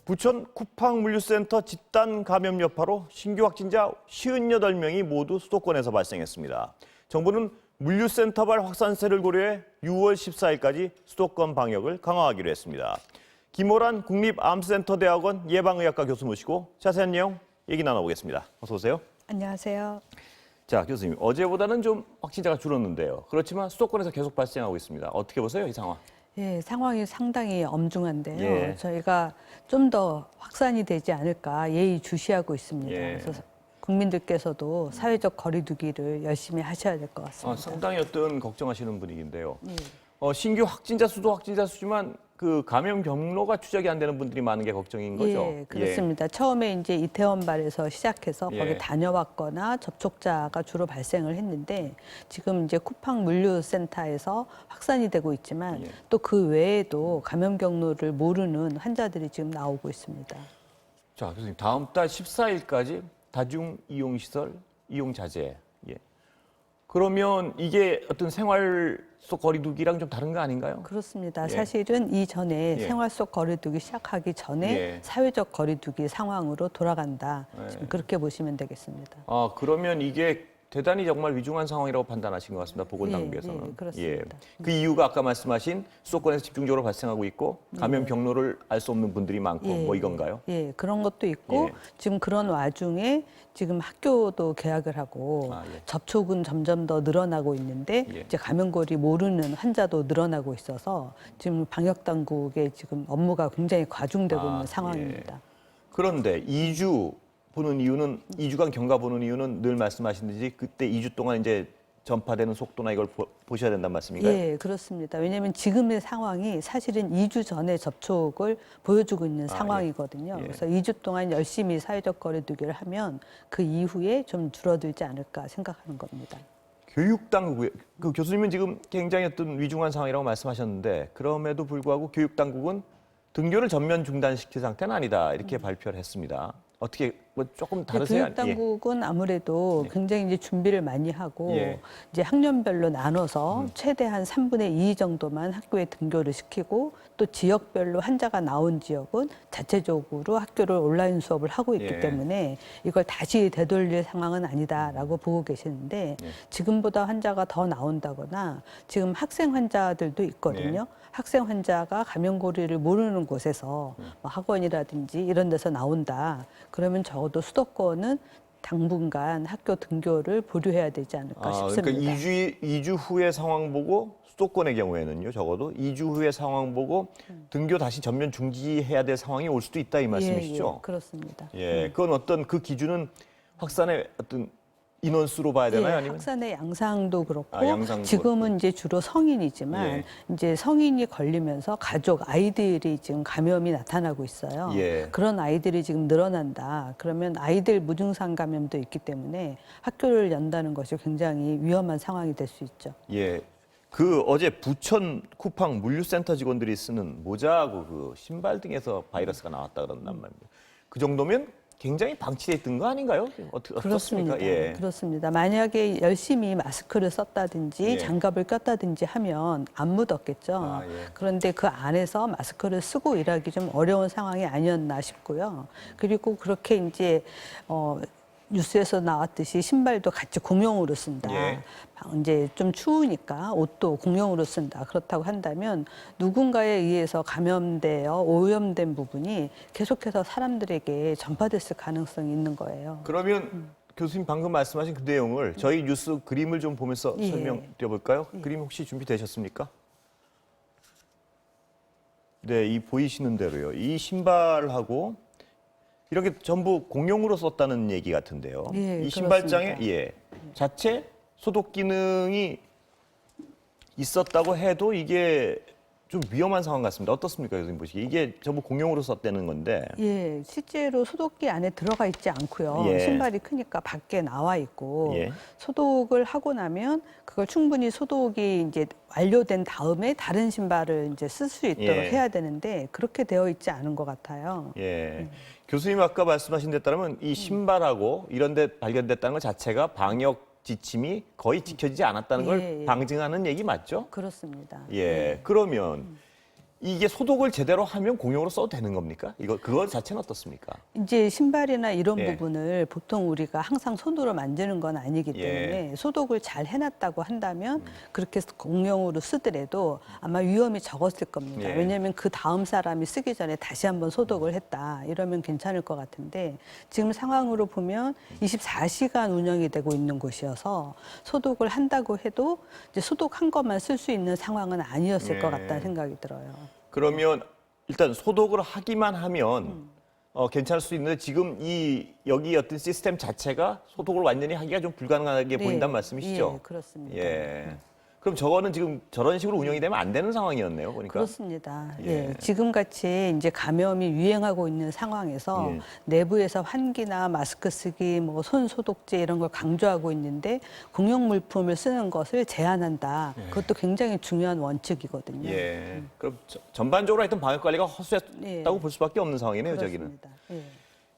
부천 쿠팡물류센터 집단 감염 여파로 신규 확진자 58명이 모두 수도권에서 발생했습니다. 정부는 물류센터발 확산세를 고려해 6월 14일까지 수도권 방역을 강화하기로 했습니다. 김호란 국립암센터대학원 예방의학과 교수 모시고 자세한 내용 얘기 나눠보겠습니다. 어서 오세요. 안녕하세요. 자, 교수님, 어제보다는 좀 확진자가 줄었는데요. 그렇지만 수도권에서 계속 발생하고 있습니다. 어떻게 보세요, 이 상황? 예, 상황이 상당히 엄중한데요. 예. 저희가 좀 더 확산이 되지 않을까 예의주시하고 있습니다. 예. 그래서 국민들께서도 사회적 거리두기를 열심히 하셔야 될 것 같습니다. 상당히 어떤 걱정하시는 분위기인데요. 예. 신규 확진자 수도 확진자 수지만 그 감염 경로가 추적이 안 되는 분들이 많은 게 걱정인 거죠. 예, 그렇습니다. 처음에 이제 이태원발에서 시작해서 예. 거기 다녀왔거나 접촉자가 주로 발생을 했는데 지금 이제 쿠팡 물류센터에서 확산이 되고 있지만 예. 또 그 외에도 감염 경로를 모르는 환자들이 지금 나오고 있습니다. 자, 교수님, 다음 달 14일까지 다중 이용시설 이용 자제. 예. 그러면 이게 어떤 생활 속 거리두기랑 좀 다른 거 아닌가요? 그렇습니다. 예. 사실은 이전에 예. 생활 속 거리두기 시작하기 전에 예. 사회적 거리두기 상황으로 돌아간다. 예. 지금 그렇게 보시면 되겠습니다. 그러면 이게 대단히 정말 위중한 상황이라고 판단하신 것 같습니다. 보건당국에서는. 예, 그렇습니다. 그 이유가 아까 말씀하신 수도권에서 집중적으로 발생하고 있고 감염 경로를 알 수 없는 분들이 많고 뭐 이건가요? 예, 그런 것도 있고 예. 지금 그런 와중에 지금 학교도 개학을 하고 예. 접촉은 점점 더 늘어나고 있는데 예. 이제 감염골이 모르는 환자도 늘어나고 있어서 지금 방역 당국의 지금 업무가 굉장히 과중되고 있는 상황입니다. 그런데 2주 보는 이유는 2주간 경과 보는 이유는 늘 말씀하신 듯이 그때 2주 동안 이제 전파되는 속도나 이걸 보셔야 된다는 말씀인가요? 예, 그렇습니다. 왜냐하면 지금의 상황이 사실은 2주 전에 접촉을 보여주고 있는 상황이거든요. 예. 그래서 2주 동안 열심히 사회적 거리두기를 하면 그 이후에 좀 줄어들지 않을까 생각하는 겁니다. 교육당국, 그 교수님은 지금 굉장히 어떤 위중한 상황이라고 말씀하셨는데 그럼에도 불구하고 교육당국은 등교를 전면 중단시킬 상태는 아니다 이렇게 발표를 했습니다. 어떻게 뭐 조금 다르세요? 교육당국은 아무래도 굉장히 이제 준비를 많이 하고 예. 이제 학년별로 나눠서 최대한 3분의 2 정도만 학교에 등교를 시키고 또 지역별로 환자가 나온 지역은 자체적으로 학교를 온라인 수업을 하고 있기 예. 때문에 이걸 다시 되돌릴 상황은 아니다라고 보고 계시는데 지금보다 환자가 더 나온다거나 지금 학생 환자들도 있거든요. 학생 환자가 감염고리를 모르는 곳에서 뭐 학원이라든지 이런 데서 나온다. 그러면 적어도 수도권은 당분간 학교 등교를 보류해야 되지 않을까 싶습니다. 그러니까 2주 후의 상황 보고 수도권의 경우에는요, 적어도 2주 후의 상황 보고 등교 다시 전면 중지해야 될 상황이 올 수도 있다 이 말씀이시죠? 예, 그렇습니다. 예, 그건 어떤 그 기준은 확산의 어떤 인원수로 봐야 되나요? 예, 아니면? 확산의 양상도 그렇고 양상도 지금은 이제 주로 성인이지만 예. 이제 성인이 걸리면서 가족 아이들이 지금 감염이 나타나고 있어요. 예. 그런 아이들이 지금 늘어난다. 그러면 아이들 무증상 감염도 있기 때문에 학교를 연다는 것이 굉장히 위험한 상황이 될 수 있죠. 예. 그 어제 부천 쿠팡 물류센터 직원들이 쓰는 모자하고 그 신발 등에서 바이러스가 나왔다 그런단 말입니다. 그 정도면 굉장히 방치돼 있던 거 아닌가요? 그렇습니다. 어떻습니까? 예. 그렇습니다. 만약에 열심히 마스크를 썼다든지 예. 장갑을 꼈다든지 하면 안 묻었겠죠. 예. 그런데 그 안에서 마스크를 쓰고 일하기 좀 어려운 상황이 아니었나 싶고요. 그리고 그렇게 이제 뉴스에서 나왔듯이 신발도 같이 공용으로 쓴다. 예. 이제 좀 추우니까 옷도 공용으로 쓴다. 그렇다고 한다면 누군가에 의해서 감염되어 오염된 부분이 계속해서 사람들에게 전파됐을 가능성이 있는 거예요. 그러면 교수님 방금 말씀하신 그 내용을 저희 뉴스 그림을 좀 보면서 예. 설명드려 볼까요? 그림 혹시 준비되셨습니까? 네, 이 보이시는 대로요. 이 신발하고 이렇게 전부 공용으로 썼다는 얘기 같은데요. 예, 이 신발장에 그렇습니다. 자체 소독 기능이 있었다고 해도 이게 좀 위험한 상황 같습니다. 어떻습니까, 교수님 보시기에? 이게 전부 공용으로 썼다는 건데. 예, 실제로 소독기 안에 들어가 있지 않고요. 예. 신발이 크니까 밖에 나와 있고 예. 소독을 하고 나면 그걸 충분히 소독이 이제 완료된 다음에 다른 신발을 이제 쓸 수 있도록 예. 해야 되는데 그렇게 되어 있지 않은 것 같아요. 예. 교수님 아까 말씀하신 데 따르면 이 신발하고 이런 데 발견됐다는 것 자체가 방역 지침이 거의 지켜지지 않았다는 걸 예, 예. 방증하는 얘기 맞죠? 그렇습니다. 예. 그러면 이게 소독을 제대로 하면 공용으로 써도 되는 겁니까? 그거 자체는 어떻습니까? 이제 신발이나 이런 예. 부분을 보통 우리가 항상 손으로 만지는 건 아니기 때문에 소독을 잘 해놨다고 한다면 그렇게 공용으로 쓰더라도 아마 위험이 적었을 겁니다. 예. 왜냐하면 그 다음 사람이 쓰기 전에 다시 한번 소독을 했다. 이러면 괜찮을 것 같은데 지금 상황으로 보면 24시간 운영이 되고 있는 곳이어서 소독을 한다고 해도 이제 소독한 것만 쓸 수 있는 상황은 아니었을 것 같다는 생각이 들어요. 그러면 일단 소독을 하기만 하면 괜찮을 수 있는데 지금 여기 어떤 시스템 자체가 소독을 완전히 하기가 좀 불가능하게 보인다는 말씀이시죠? 예, 그렇습니다. 예. 그럼 저거는 지금 저런 식으로 운영이 되면 안 되는 상황이었네요, 보니까. 그렇습니다. 예. 예. 지금같이 이제 감염이 유행하고 있는 상황에서 예. 내부에서 환기나 마스크 쓰기, 뭐 손 소독제 이런 걸 강조하고 있는데 공용 물품을 쓰는 것을 제한한다. 그것도 굉장히 중요한 원칙이거든요. 예. 그럼 전반적으로 하여튼 방역 관리가 허술했다고 예. 볼 수밖에 없는 상황이네요, 저기는. 그렇습니다. 예.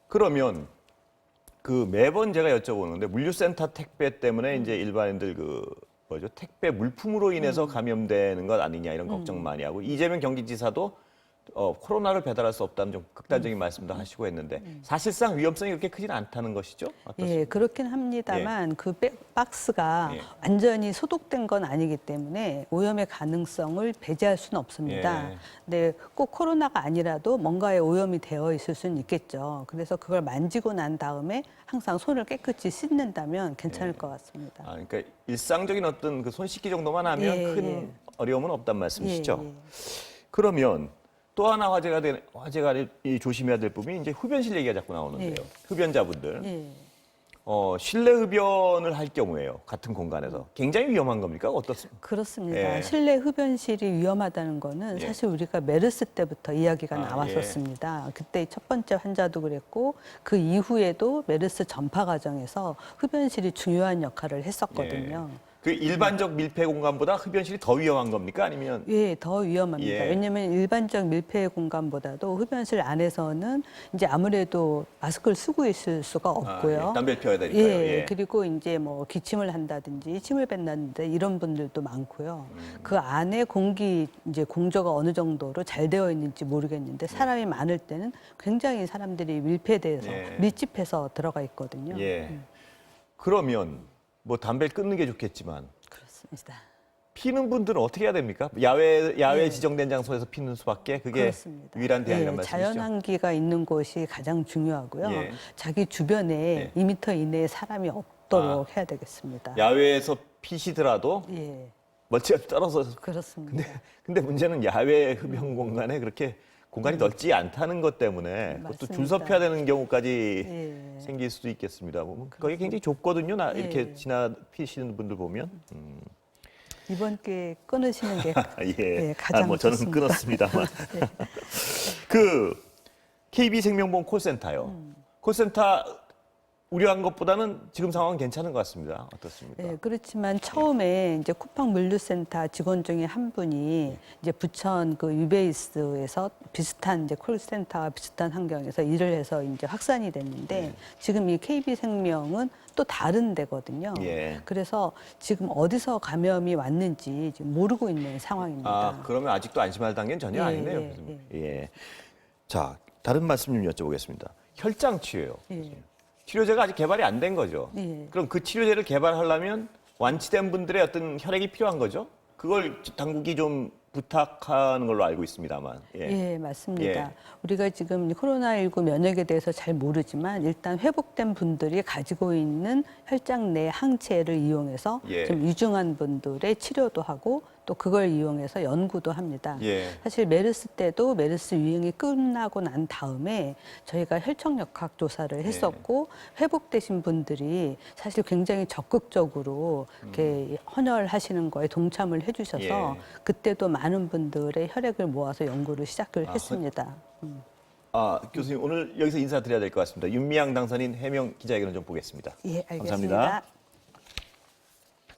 그러면 그 매번 제가 여쭤보는데 물류센터 택배 때문에 이제 일반인들 택배 물품으로 인해서 감염되는 것 아니냐 이런 걱정 많이 하고 이재명 경기지사도 코로나를 배달할 수 없다는 좀 극단적인 말씀도 하시고 했는데 사실상 위험성이 그렇게 크진 않다는 것이죠? 어떻습니까? 예, 그렇긴 합니다만 그 박스가 예. 완전히 소독된 건 아니기 때문에 오염의 가능성을 배제할 수는 없습니다. 예. 근데 꼭 코로나가 아니라도 뭔가에 오염이 되어 있을 수는 있겠죠. 그래서 그걸 만지고 난 다음에 항상 손을 깨끗이 씻는다면 괜찮을 것 같습니다. 그러니까 일상적인 어떤 그 손 씻기 정도만 하면 예, 큰 예. 어려움은 없단 말씀이시죠? 예, 예. 그러면 또 하나 화제가 조심해야 될 부분이 이제 흡연실 얘기가 자꾸 나오는데요. 예. 흡연자분들 예. 실내 흡연을 할 경우에요. 같은 공간에서 굉장히 위험한 겁니까? 어떻습니까? 그렇습니다. 예. 실내 흡연실이 위험하다는 거는 예. 사실 우리가 메르스 때부터 이야기가 아, 나왔었습니다. 그때 첫 번째 환자도 그랬고 그 이후에도 메르스 전파 과정에서 흡연실이 중요한 역할을 했었거든요. 그 일반적 밀폐 공간보다 흡연실이 더 위험한 겁니까? 아니면 예, 더 위험합니다. 예. 왜냐하면 일반적 밀폐 공간보다도 흡연실 안에서는 이제 아무래도 마스크를 쓰고 있을 수가 없고요. 담배를 피워야 되니까요. 예, 그리고 이제 뭐 기침을 한다든지 침을 뱉는데 이런 분들도 많고요. 그 안에 공기 이제 공조가 어느 정도로 잘 되어 있는지 모르겠는데 사람이 많을 때는 굉장히 사람들이 밀폐돼서 예. 밀집해서 들어가 있거든요. 예. 그러면 뭐 담배를 끊는 게 좋겠지만 그렇습니다. 피는 분들은 어떻게 해야 됩니까? 야외 예. 지정된 장소에서 피는 수밖에 그게 그렇습니다. 유일한 대안이란 예, 말씀이시죠? 자연환기가 있는 곳이 가장 중요하고요. 예. 자기 주변에 예. 2m 이내에 사람이 없도록 해야 되겠습니다. 야외에서 피시더라도 예, 멀찌감치 떨어서 그렇습니다. 근데 문제는 야외 흡연 공간에 그렇게 공간이 넓지 않다는 것 때문에 그것도 줄 맞습니다. 서펴야 되는 경우까지 예. 생길 수도 있겠습니다. 보면 거기 굉장히 좁거든요. 이렇게 예. 피시는 분들 보면. 이번 기회에 끊으시는 게 예. 예, 가장 뭐 저는 좋습니다. 끊었습니다만. 그 KB생명보험 콜센터요. 콜센터 우려한 것보다는 지금 상황은 괜찮은 것 같습니다. 어떻습니까? 네, 그렇지만 처음에 이제 쿠팡 물류센터 직원 중에 한 분이 이제 부천 그 유베이스에서 비슷한 이제 콜센터와 비슷한 환경에서 일을 해서 이제 확산이 됐는데 지금 이 KB생명은 또 다른 데거든요. 예. 그래서 지금 어디서 감염이 왔는지 지금 모르고 있는 상황입니다. 그러면 아직도 안심할 단계는 전혀 예, 아니네요. 예, 교수님. 예. 자, 다른 말씀 좀 여쭤보겠습니다. 혈장 치료요. 예. 치료제가 아직 개발이 안 된 거죠. 예. 그럼 그 치료제를 개발하려면 완치된 분들의 어떤 혈액이 필요한 거죠. 그걸 당국이 좀 부탁하는 걸로 알고 있습니다만. 예, 맞습니다. 예. 우리가 지금 코로나19 면역에 대해서 잘 모르지만 일단 회복된 분들이 가지고 있는 혈장 내 항체를 이용해서 예. 좀 유증한 분들의 치료도 하고 또 그걸 이용해서 연구도 합니다. 예. 사실 메르스 때도 메르스 유행이 끝나고 난 다음에 저희가 혈청 역학 조사를 했었고 회복되신 분들이 사실 굉장히 적극적으로 이렇게 헌혈하시는 거에 동참을 해주셔서 예. 그때도 많은 분들의 혈액을 모아서 연구를 시작을 했습니다. 교수님 오늘 여기서 인사드려야 될 것 같습니다. 윤미향 당선인 해명 기자회견을 좀 보겠습니다. 예, 알겠습니다. 감사합니다.